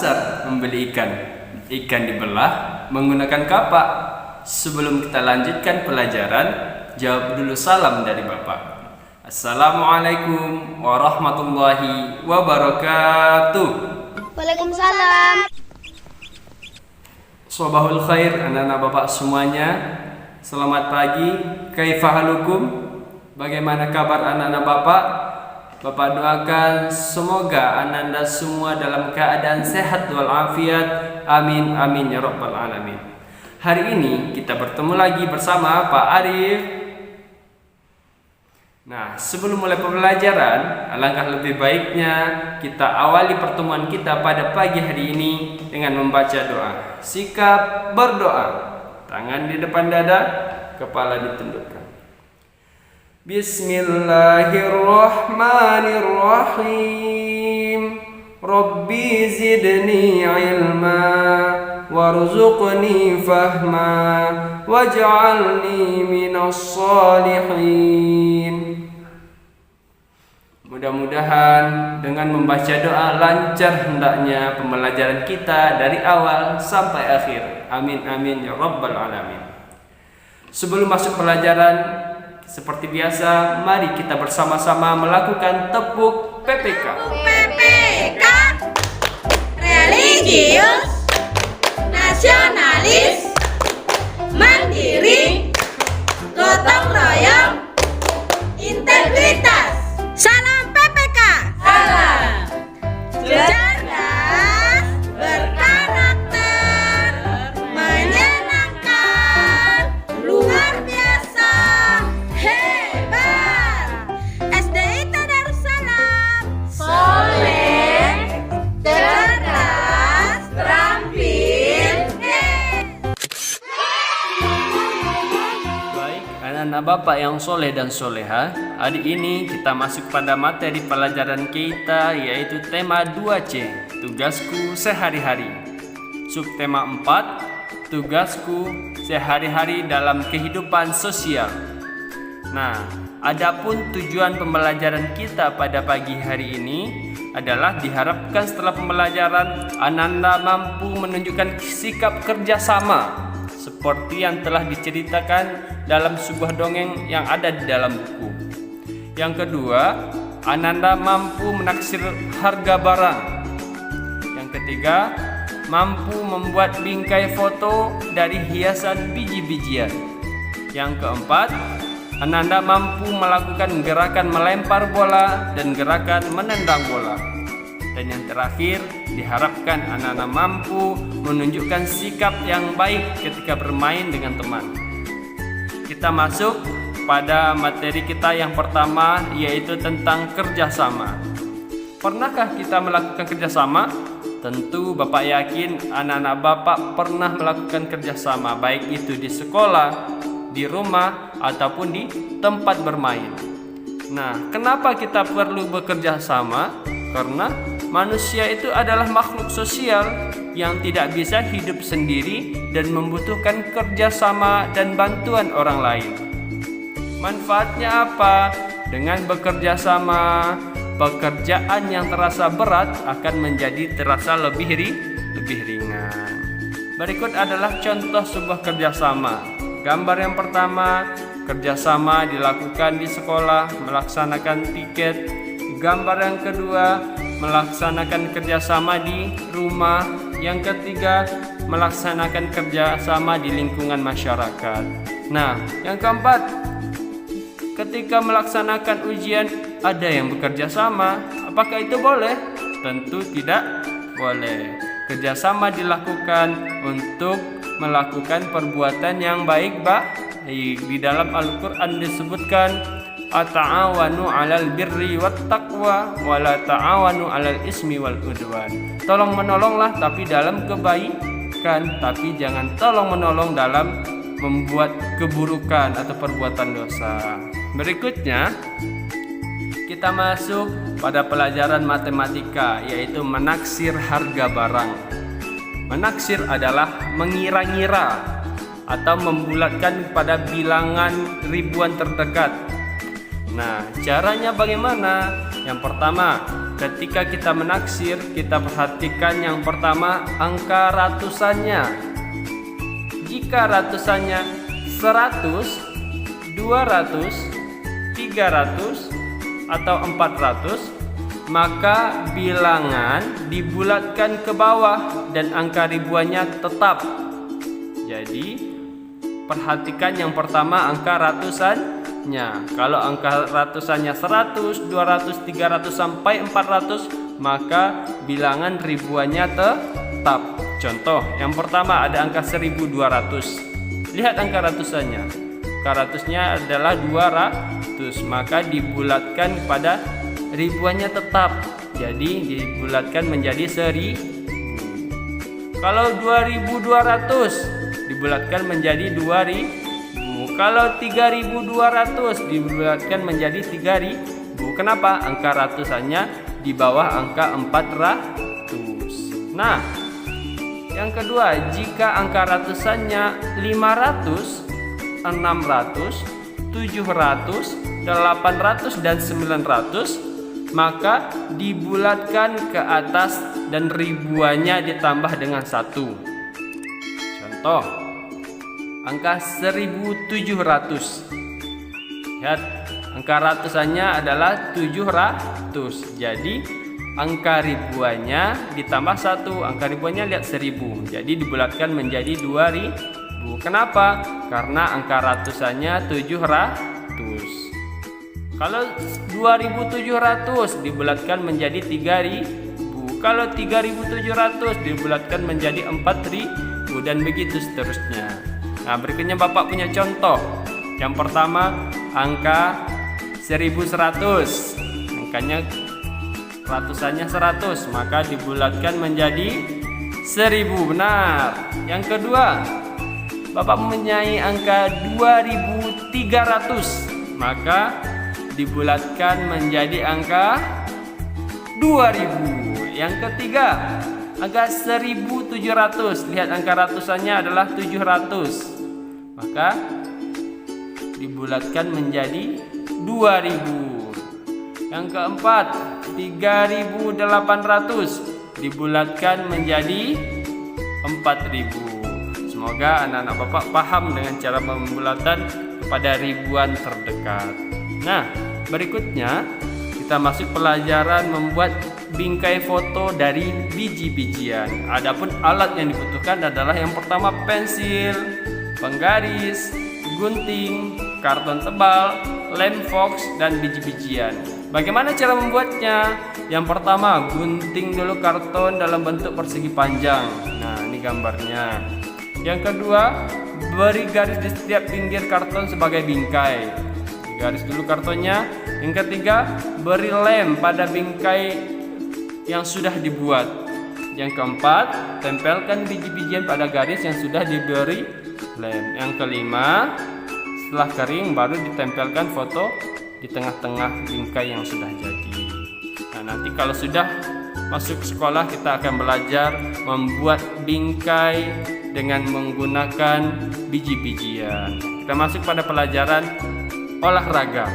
pasar membeli ikan. Ikan dibelah menggunakan kapak. Sebelum kita lanjutkan pelajaran, jawab dulu salam dari Bapak. Assalamualaikum warahmatullahi wabarakatuh. Waalaikumsalam. Sobahul khair anak-anak Bapak semuanya. Selamat pagi. Kaifa halukum? Bagaimana kabar anak-anak Bapak? Bapak doakan semoga anak-anak semua dalam keadaan sehat walafiat. Amin amin ya rabbal alamin. Hari ini kita bertemu lagi bersama Pak Arif. Nah, sebelum mulai pembelajaran, alangkah lebih baiknya kita awali pertemuan kita pada pagi hari ini dengan membaca doa. Sikap berdoa. Tangan di depan dada, kepala ditundukkan. Bismillahirrahmanirrahim. Rabbi zidni ilma warzuqni fahma waj'alni minas salihin. Mudah-mudahan dengan membaca doa lancar hendaknya pembelajaran kita dari awal sampai akhir. Amin amin ya rabbal alamin. Sebelum masuk pelajaran, seperti biasa, mari kita bersama-sama melakukan tepuk PPK. PPK religius, nasionalis, mandiri, gotong royong, integritas. Salam PPK. Salam. Cerdas, berkarakter, menyenangkan, luar biasa, hebat. SDI Darussalam. Soleh, cerdas, terampil, Baik, anak-anak Bapak yang soleh dan soleha, hari ini kita masuk pada materi pelajaran kita, yaitu tema 2C, tugasku sehari-hari. Subtema 4, tugasku sehari-hari dalam kehidupan sosial. Nah, adapun tujuan pembelajaran kita pada pagi hari ini adalah diharapkan setelah pembelajaran anak-anak mampu menunjukkan sikap kerjasama seperti yang telah diceritakan dalam sebuah dongeng yang ada di dalam buku. Yang kedua, anak-anak mampu menaksir harga barang. Yang ketiga, mampu membuat bingkai foto dari hiasan biji-bijian. Yang keempat, anak-anak mampu melakukan gerakan melempar bola dan gerakan menendang bola. Dan yang terakhir, diharapkan anak-anak mampu menunjukkan sikap yang baik ketika bermain dengan teman. Kita masuk pada materi kita yang pertama, yaitu tentang kerjasama. Pernahkah kita melakukan kerjasama? Tentu Bapak yakin anak-anak Bapak pernah melakukan kerjasama, baik itu di sekolah, di rumah, ataupun di tempat bermain. Nah, kenapa kita perlu bekerja sama? Karena manusia itu adalah makhluk sosial yang tidak bisa hidup sendiri dan membutuhkan kerjasama dan bantuan orang lain. Manfaatnya apa? Dengan bekerja sama, pekerjaan yang terasa berat akan menjadi terasa lebih ringan. Berikut adalah contoh sebuah kerjasama. Gambar yang pertama, kerjasama dilakukan di sekolah, melaksanakan tiket. Gambar yang kedua, melaksanakan kerjasama di rumah. Yang ketiga, melaksanakan kerjasama di lingkungan masyarakat. Nah, yang keempat, ketika melaksanakan ujian ada yang bekerja sama. Apakah itu boleh? Tentu tidak boleh. Kerjasama dilakukan untuk melakukan perbuatan yang baik. Di dalam Al-Quran disebutkan, Ata'awanu 'alal birri wat taqwa wa la ta'awanu 'alal ismi wal udwan. Tolong menolonglah tapi dalam kebaikan, tapi jangan tolong menolong dalam membuat keburukan atau perbuatan dosa. Berikutnya kita masuk pada pelajaran matematika, yaitu menaksir harga barang. Menaksir adalah mengira-ngira atau membulatkan pada bilangan ribuan terdekat. Nah, caranya bagaimana? Yang pertama, ketika kita menaksir, kita perhatikan yang pertama angka ratusannya. Jika ratusannya 100, 200, 300, atau 400, maka bilangan dibulatkan ke bawah dan angka ribuannya tetap. Jadi perhatikan yang pertama angka ratusannya. Kalau angka ratusannya 100, 200, 300 sampai 400, maka bilangan ribuannya tetap. Contoh, yang pertama ada angka 1200. Lihat angka ratusannya. Angka ratusnya adalah 200, maka dibulatkan pada ribuannya tetap. Jadi dibulatkan menjadi 1000. Kalau 2200 dibulatkan menjadi 2000. Kalau 3200 dibulatkan menjadi 3000. Kenapa? Angka ratusannya di bawah angka 400. Nah, yang kedua, jika angka ratusannya 500, 600, 700, 800, dan 900, maka dibulatkan ke atas dan ribuannya ditambah dengan 1. Contoh, angka 1700. Lihat, angka ratusannya adalah 700. Jadi angka ribuannya ditambah 1. Angka ribuannya lihat 1000. Jadi dibulatkan menjadi 2000. Kenapa? Karena angka ratusannya 700. Kalau 2700 dibulatkan menjadi 3000. Kalau 3700 dibulatkan menjadi 4000, dan begitu seterusnya. Nah, berikutnya Bapak punya contoh. Yang pertama angka 1100. Angkanya ratusannya 100, maka dibulatkan menjadi 1000. Benar. Yang kedua, Bapak mempunyai angka 2300, maka dibulatkan menjadi angka 2000. Yang ketiga, angka 1700. Lihat angka ratusannya adalah 700, maka dibulatkan menjadi 2000. Yang keempat, 3800 dibulatkan menjadi 4000. Semoga anak-anak Bapak paham dengan cara pembulatan kepada ribuan terdekat. Nah, berikutnya kita masuk pelajaran membuat bingkai foto dari biji-bijian. Adapun alat yang dibutuhkan adalah yang pertama pensil, penggaris, gunting, karton tebal, lem fox, dan biji-bijian. Bagaimana cara membuatnya? Yang pertama, gunting dulu karton dalam bentuk persegi panjang. Nah, ini gambarnya. Yang kedua, beri garis di setiap pinggir karton sebagai bingkai. Garis dulu kartonnya. Yang ketiga, beri lem pada bingkai yang sudah dibuat. Yang keempat, tempelkan biji-bijian pada garis yang sudah diberi lem. Yang kelima, setelah kering baru ditempelkan foto di tengah-tengah bingkai yang sudah jadi. Nah, nanti kalau sudah masuk sekolah kita akan belajar membuat bingkai dengan menggunakan biji-bijian. Kita masuk pada pelajaran olahraga.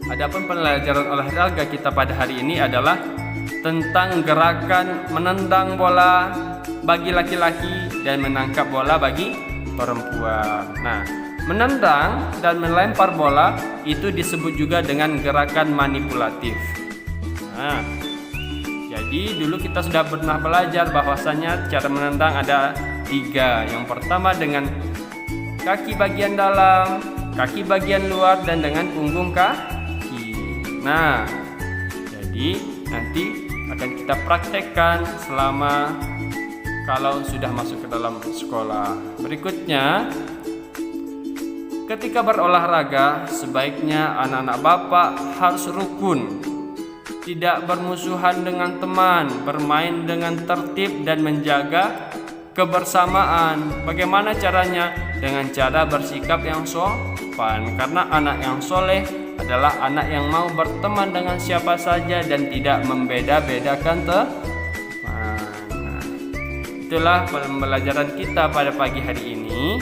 Adapun pelajaran olahraga kita pada hari ini adalah tentang gerakan menendang bola bagi laki-laki dan menangkap bola bagi perempuan. Nah, menendang dan melempar bola itu disebut juga dengan gerakan manipulatif. Nah, jadi dulu kita sudah pernah belajar bahwasanya cara menendang ada 3. Yang pertama dengan kaki bagian dalam, kaki bagian luar, dan dengan punggung kaki. Nah, jadi nanti akan kita praktekkan selama kalau sudah masuk ke dalam sekolah. Berikutnya, ketika berolahraga sebaiknya anak-anak Bapak harus rukun, tidak bermusuhan dengan teman, bermain dengan tertib dan menjaga kebersamaan. Bagaimana caranya? Dengan cara bersikap yang sopan, karena anak yang soleh adalah anak yang mau berteman dengan siapa saja dan tidak membeda-bedakan teman. Nah, itulah pembelajaran kita pada pagi hari ini.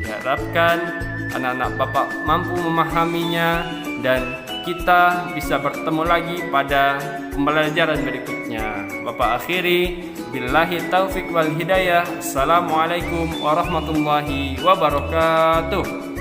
Diharapkan anak-anak Bapak mampu memahaminya dan kita bisa bertemu lagi pada pembelajaran berikutnya. Bapak akhiri, billahi taufik wal hidayah. Assalamualaikum warahmatullahi wabarakatuh.